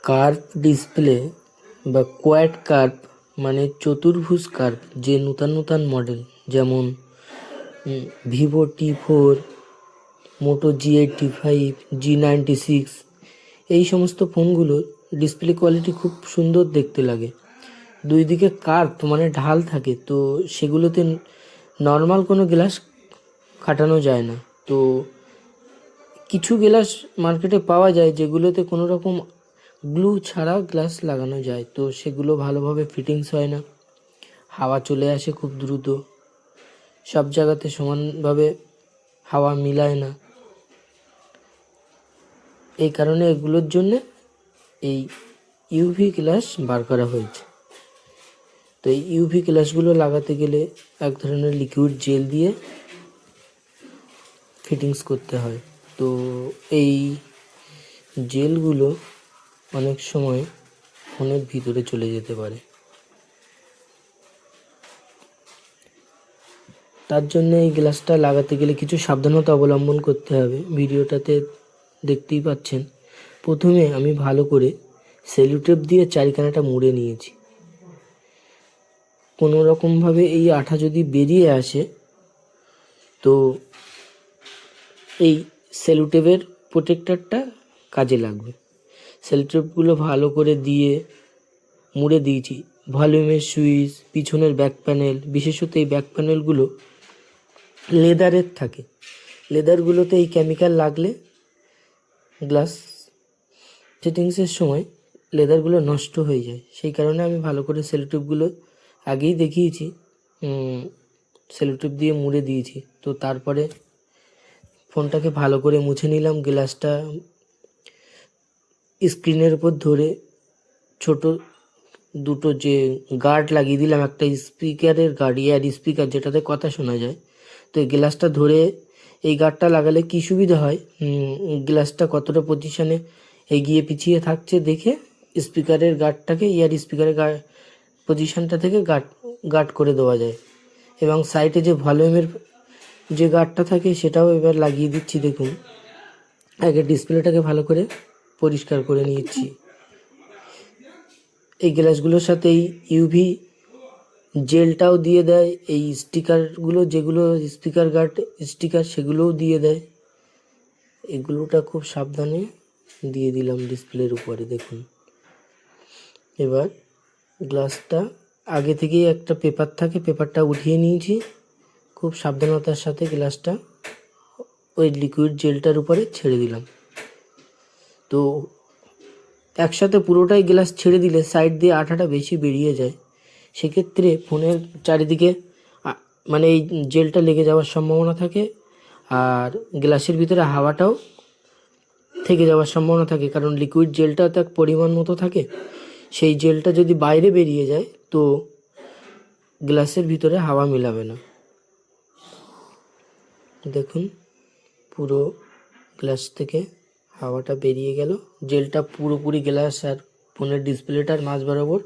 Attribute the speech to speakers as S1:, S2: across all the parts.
S1: Curve display বা quad curve মানে চতুর্ভুজ কার্ভ যে নূতন মডেল, যেমন Vivo T4, Moto G85, G96, এই সমস্ত ফোনগুলোর ডিসপ্লে কোয়ালিটি খুব সুন্দর দেখতে লাগে। দুই দিকে কার্ভ মানে ঢাল থাকে, তো সেগুলোতে নর্মাল কোনো গ্লাস খাটানো যায় না। তো কিছু গ্লাস মার্কেটে পাওয়া যায় যেগুলোতে কোনো রকম গ্লু ছাড়া গ্লাস লাগানো যায়, তো সেগুলো ভালোভাবে ফিটিংস হয় না, হাওয়া চলে আসে খুব দ্রুত, সব জায়গাতে সমানভাবে হাওয়া মিলায় না। এই কারণে এগুলোর জন্যে এই ইউভি গ্লাস বার করা হয়েছে। তো এই ইউভি গ্লাসগুলো লাগাতে গেলে এক ধরনের লিকুইড জেল দিয়ে ফিটিংস করতে হয়। তো এই জেলগুলো অনেক সময় ফোনের ভিতরে চলে যেতে পারে, তার জন্য এই গ্লাসটা লাগাতে গেলে কিছু সাবধানতা অবলম্বন করতে হবে। ভিডিওটাতে দেখতেই পাচ্ছেন, প্রথমে আমি ভালো করে সেলুটেপ দিয়ে চারিখানাটা মুড়ে নিয়েছি। কোনো রকমভাবে এই আঠা যদি বেরিয়ে আসে তো এই সেলুটেপের প্রোটেক্টরটা কাজে লাগবে। সেলুটেপগুলো ভালো করে দিয়ে মুড়ে দিয়েছি। ভলিউমের সুইচ, পিছনের ব্যাক প্যানেল, বিশেষত এই ব্যাক প্যানেলগুলো লেদারের থাকে। লেদারগুলোতে এই কেমিক্যাল লাগলে গ্লাস ফিটিংসের সময় লেদারগুলো নষ্ট হয়ে যায়। সেই কারণে আমি ভালো করে সেলোটেপগুলো আগেই দেখিয়েছি, সেলোটেপ দিয়ে মুড়ে দিয়েছি। তো তারপরে ফোনটাকে ভালো করে মুছে নিলাম। গ্লাসটা স্ক্রিনের উপর ধরে ছোট দুটো যে গার্ড লাগিয়ে দিলাম, একটা স্পিকারের গার্ড, ইয়ার স্পিকার যেটাতে কথা শোনা যায়। তো এই গ্লাসটা ধরে এই গার্ডটা লাগালে কি সুবিধা হয়, গ্লাসটা কতটা পজিশনে এগিয়ে পিছিয়ে থাকছে দেখে স্পিকারের গার্ডটাকে ইয়ার স্পিকারের পজিশনটা থেকে গার্ড করে দেওয়া যায়। এবং সাইডে যে ভলিউমের যে গার্ডটা থাকে সেটাও এবার লাগিয়ে দিচ্ছি। দেখুন, আগে ডিসপ্লেটাকে ভালো করে পরিষ্কার করে নিয়েছি। এই গ্লাসগুলোর সাথে এই ইউভি জেলটাও দিয়ে দেয়, এই স্টিকারগুলো যেগুলো স্পিকার গার্ড স্টিকার সেগুলোও দিয়ে দেয়। এগুলোটা খুব সাবধানে দিয়ে দিলাম ডিসপ্লের উপরে। দেখুন, এবার গ্লাসটা আগে থেকেই একটা পেপার থাকে, পেপারটা উঠিয়ে নিয়েছি। খুব সাবধানতার সাথে গ্লাসটা ওই লিকুইড জেলটার উপরে ছেড়ে দিলাম। তো একসাথে পুরোটাই গ্লাস ছেড়ে দিলে সাইড দিয়ে আঠাটা বেশি বেরিয়ে যায়। সেক্ষেত্রে ফোনের চারিদিকে মানে এই জেলটা লেগে যাওয়ার সম্ভাবনা থাকে, আর গ্লাসের ভিতরে হাওয়াটাও থেকে যাওয়ার সম্ভাবনা থাকে, কারণ লিকুইড জেলটা তো এক পরিমাণ মতো থাকে। সেই জেলটা যদি বাইরে বেরিয়ে যায় তো গ্লাসের ভিতরে হাওয়া মেলাবে না। দেখুন, পুরো গ্লাস থেকে হাওয়াটা বেরিয়ে গেল, জেলটা পুরোপুরি গ্লাস আর ফোনের ডিসপ্লেটার মাঝ বরাবর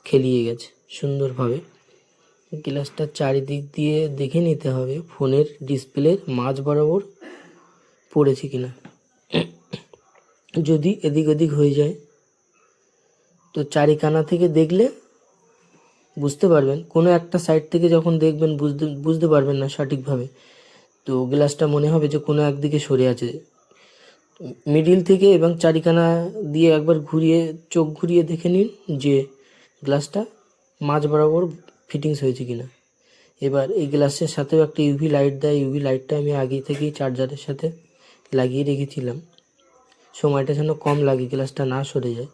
S1: খেলিয়ে গেছে সুন্দরভাবে। গ্লাসটার চারিদিক দিয়ে দেখে নিতে হবে ফোনের ডিসপ্লের মাঝ বরাবর পড়েছে কিনা। যদি এদিক ওদিক হয়ে যায় তো চারিখানা থেকে দেখলে বুঝতে পারবেন। কোনো একটা সাইড থেকে যখন দেখবেন বুঝতে পারবেন না সঠিকভাবে, তো গ্লাসটা মনে হবে যে কোনো একদিকে সরে আছে। মিডিল থেকে এবং চারিখানা দিয়ে একবার চোখ ঘুরিয়ে দেখে নিন যে গ্লাসটা মাঝ বরাবর ফিটিংস হয়েছে কিনা। এবার এই গ্লাসের সাথেও একটা ইউভি লাইট দেয়। ইউভি লাইটটা আমি আগে থেকেই চার্জারের সাথে লাগিয়ে রেখেছিলাম, সময়টা যেন কম লাগে, গ্লাসটা না সরে যায়।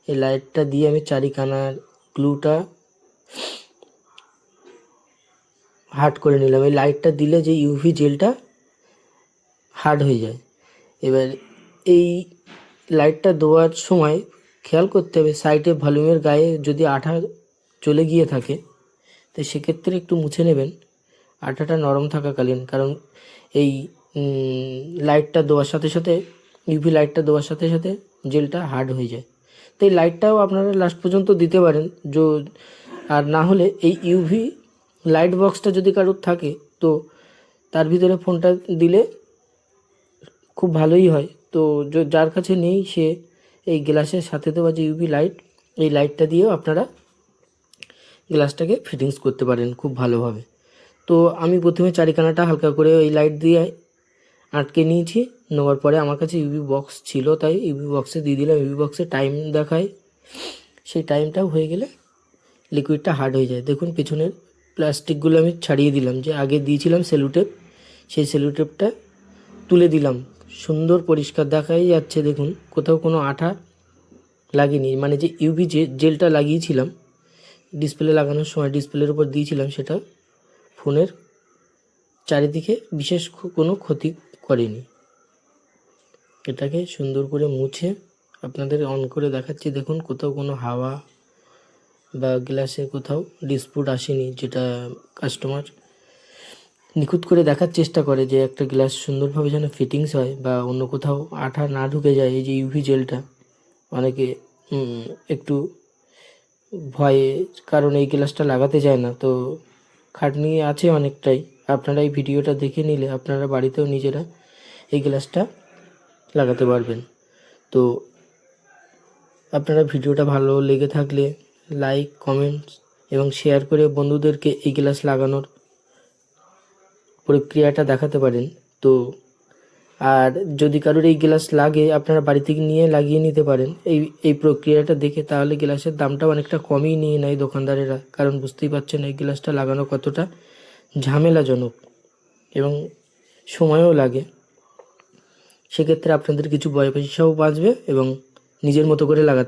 S1: এই লাইটটা দিয়ে আমি চারিখানার গ্লুটা হার্ড করে নিলাম। এই লাইটটা দিলে যে ইউভি জেলটা হার্ড হয়ে যায়। এবার এই লাইটটা দেওয়ার সময় খেয়াল করতে হবে সাইডে ভলিউমের গায়ে যদি আঠা চলে গিয়ে থাকে তো সেক্ষেত্রে একটু মুছে নেবেন আঠাটা নরম থাকাকালীন, কারণ এই লাইটটা দেওয়ার সাথে সাথে ইউভি লাইটটা দেওয়ার সাথে সাথে জেলটা হার্ড হয়ে যায়। তো এই লাইটটাও আপনারা লাস্ট পর্যন্ত দিতে পারেন। আর না হলে এই ইউভি লাইট বক্সটা যদি কারোর থাকে তো তার ভিতরে ফোনটা দিলে খুব ভালোই হয়। তো যার কাছে নেই সে এই গ্লাসের সাথে দেওয়া যে ইউভি লাইট, এই লাইটটা দিয়েও আপনারা গ্লাসটাকে ফিটিংস করতে পারেন খুব ভালোভাবে। তো আমি প্রথমে চারিখানাটা হালকা করে ওই লাইট দিয়ে আটকে নিয়েছি। নেওয়ার পরে আমার কাছে ইউভি বক্স ছিল, তাই ইউভি বক্সে দিয়ে দিলাম। ইউভি বক্সে টাইম দেখায়, সেই টাইমটাও হয়ে গেলে লিকুইডটা হার্ড হয়ে যায়। দেখুন পেছনের প্লাস্টিকগুলো আমি ছাড়িয়ে দিলাম, যে আগে দিয়েছিলাম সেলুটেপ, সেই সেলুটেপটা তুলে দিলাম। সুন্দর পরিষ্কার দেখাই যাচ্ছে, দেখুন কোথাও কোনো আঠা লাগেনি। মানে যে ইউভি জেলটা লাগিয়েছিলাম ডিসপ্লে লাগানোর সময়, ডিসপ্লের উপর দিয়েছিলাম, সেটা ফোনের চারিদিকে বিশেষ কোনো ক্ষতি করেনি। এটাকে সুন্দর করে মুছে আপনাদের অন করে দেখাচ্ছি। দেখুন কোথাও কোনো হাওয়া বা গ্লাসে কোথাও ডিসপুট আসেনি, যেটা কাস্টমার নিখুঁত করে দেখার চেষ্টা করে যে একটা গ্লাস সুন্দরভাবে যেন ফিটিংস হয় বা অন্য কোথাও আঠা না ঢুকে যায়। এই যে ইউভি জেলটা অনেকে একটু ভয়ে কারণ এই গ্লাসটা লাগাতে চায় না, তো খাটনি আছে অনেকটাই। আপনারা এই ভিডিওটা দেখে নিলে আপনারা বাড়িতেও নিজেরা এই গ্লাসটা লাগাতে পারবেন। তো আপনারা ভিডিওটা ভালো লেগে থাকলে লাইক, কমেন্টস এবং শেয়ার করে বন্ধুদেরকে এই গ্লাস লাগানোর প্রক্রিয়াটা দেখাতে পারেন। তো আর যদি কারোর এই গ্লাস লাগে আপনারা বাড়ি থেকে নিয়ে লাগিয়ে নিতে পারেন এই প্রক্রিয়াটা দেখে। তাহলে গ্লাসের দামটা অনেকটা কমই নিয়ে নেয় দোকানদারেরা, কারণ বুঝতেই পারছেন এই গ্লাসটা লাগানো কতটা ঝামেলাজনক এবং সময়ও লাগে। সেক্ষেত্রে আপনাদের কিছু পয়সাও বাঁচবে এবং নিজের মতো করে লাগাতে